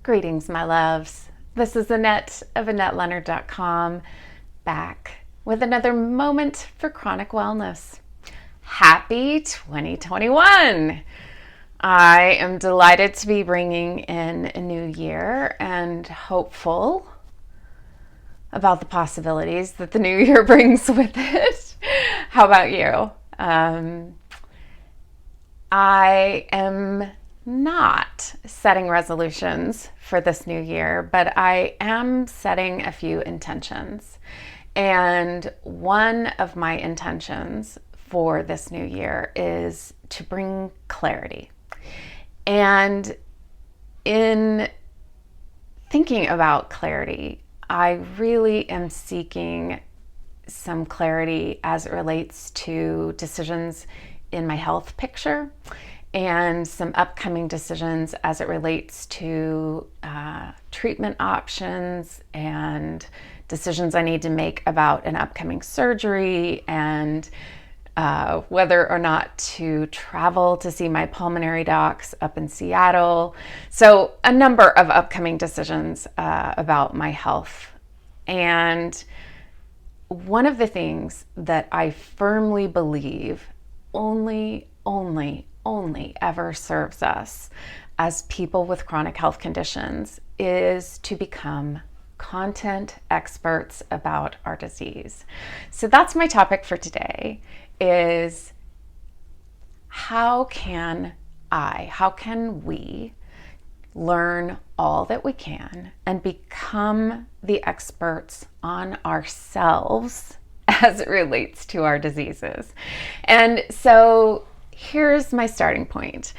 Greetings, my loves. This is Annette of AnnetteLeonard.com, back with another moment for chronic wellness. Happy 2021! I am delighted to be bringing in a new year and hopeful about the possibilities that the new year brings with it. How about you? I am not setting resolutions for this new year, but I am setting a few intentions. And one of my intentions for this new year is to bring clarity. And in thinking about clarity, I really am seeking some clarity as it relates to decisions in my health picture and some upcoming decisions as it relates to treatment options and decisions I need to make about an upcoming surgery and whether or not to travel to see my pulmonary docs up in Seattle. So a number of upcoming decisions about my health. And one of the things that I firmly believe only ever serves us as people with chronic health conditions is to become content experts about our disease. So that's my topic for today, is how can we learn all that we can and become the experts on ourselves as it relates to our diseases. And so here's my starting point.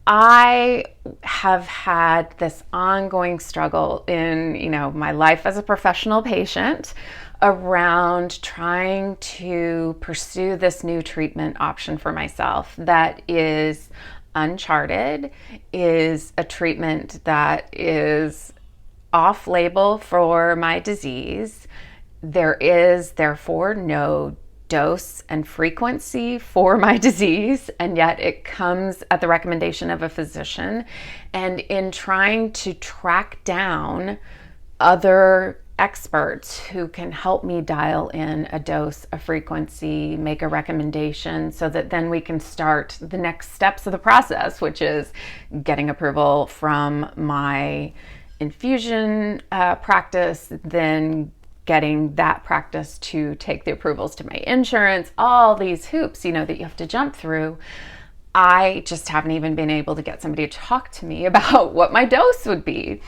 I have had this ongoing struggle in, my life as a professional patient around trying to pursue this new treatment option for myself that is uncharted, is a treatment that is off-label for my disease. There is therefore no dose and frequency for my disease, and yet it comes at the recommendation of a physician. And in trying to track down other experts who can help me dial in a dose, a frequency, make a recommendation so that then we can start the next steps of the process, which is getting approval from my infusion practice, then getting that practice to take the approvals to my insurance, all these hoops, that you have to jump through. I just haven't even been able to get somebody to talk to me about what my dose would be.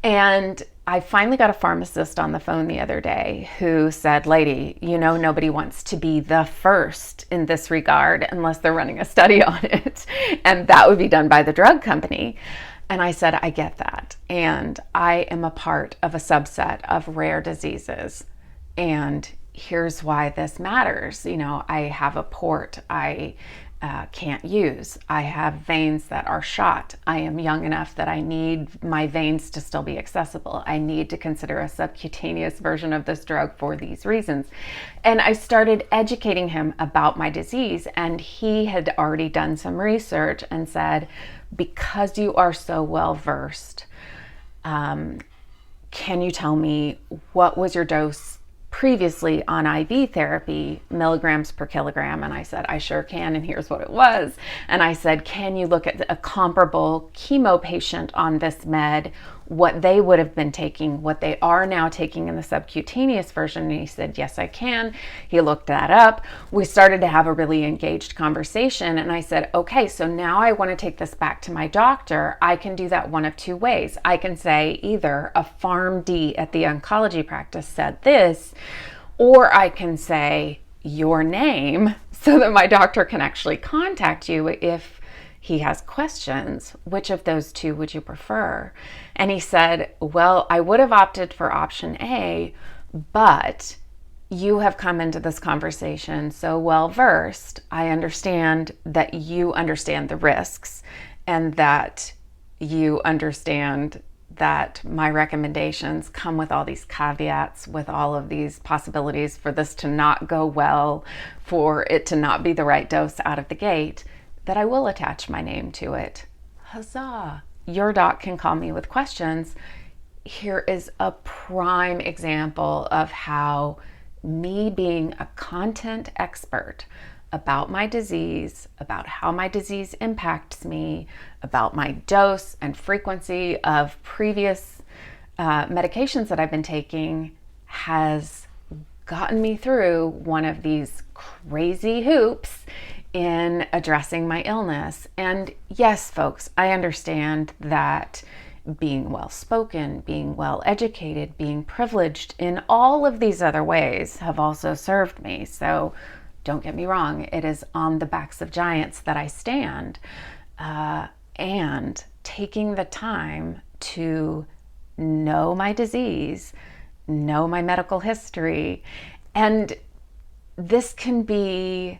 And I finally got a pharmacist on the phone the other day who said, lady, nobody wants to be the first in this regard unless they're running a study on it. And that would be done by the drug company. And I said, I get that. And I am a part of a subset of rare diseases. And here's why this matters. I have a port I can't use. I have veins that are shot. I am young enough that I need my veins to still be accessible. I need to consider a subcutaneous version of this drug for these reasons. And I started educating him about my disease, and he had already done some research and said, because you are so well versed, can you tell me what was your dose previously on IV therapy, milligrams per kilogram? And I said, I sure can, and here's what it was. And I said, can you look at a comparable chemo patient on this med, what they would have been taking, what they are now taking in the subcutaneous version? And he said, yes, I can. He looked that up. We started to have a really engaged conversation. And I said, okay, so now I want to take this back to my doctor. I can do that one of two ways. I can say either a PharmD at the oncology practice said this, or I can say your name so that my doctor can actually contact you if he has questions. Which of those two would you prefer? And he said, well, I would have opted for option A, but you have come into this conversation so well versed. I understand that you understand the risks and that you understand that my recommendations come with all these caveats, with all of these possibilities for this to not go well, for it to not be the right dose out of the gate, that I will attach my name to it. Huzzah! your doc can call me with questions. Here is a prime example of how me being a content expert about my disease, about how my disease impacts me, about my dose and frequency of previous medications that I've been taking has gotten me through one of these crazy hoops in addressing my illness. And yes, folks, I understand that being well spoken, being well educated, being privileged in all of these other ways have also served me. So don't get me wrong, it is on the backs of giants that I stand. And taking the time to know my disease, know my medical history, and this can be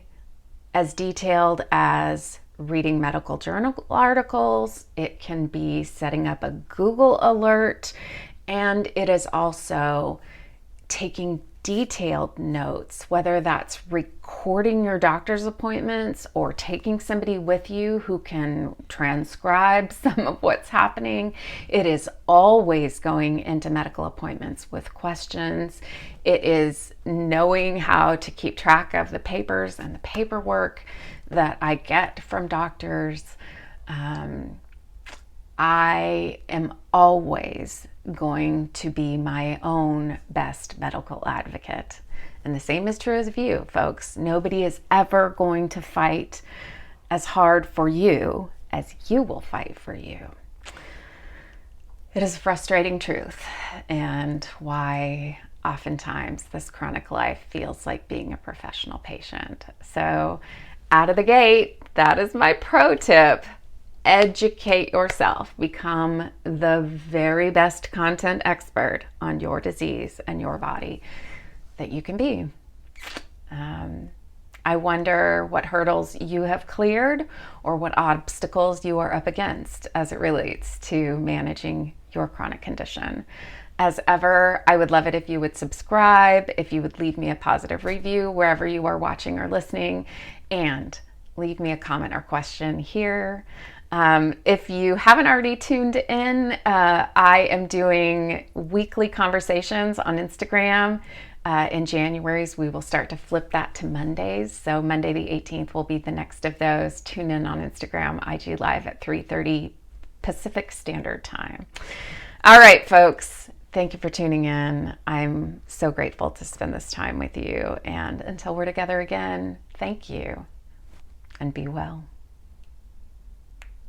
as detailed as reading medical journal articles, it can be setting up a Google alert, and it is also taking detailed notes, whether that's recording your doctor's appointments or taking somebody with you who can transcribe some of what's happening. It is always going into medical appointments with questions. It is knowing how to keep track of the papers and the paperwork that I get from doctors. I am always going to be my own best medical advocate. And the same is true of you, folks. Nobody is ever going to fight as hard for you as you will fight for you. It is a frustrating truth, and why oftentimes this chronic life feels like being a professional patient. So out of the gate, that is my pro tip. Educate yourself. Become the very best content expert on your disease and your body that you can be. I wonder what hurdles you have cleared or what obstacles you are up against as it relates to managing your chronic condition. As ever, I would love it if you would subscribe, if you would leave me a positive review wherever you are watching or listening, and leave me a comment or question here. If you haven't already tuned in, I am doing weekly conversations on Instagram. In January's, we will start to flip that to Mondays. So Monday the 18th will be the next of those. Tune in on Instagram, IG Live at 3:30 Pacific Standard Time. All right, folks. Thank you for tuning in. I'm so grateful to spend this time with you. And until we're together again, thank you and be well.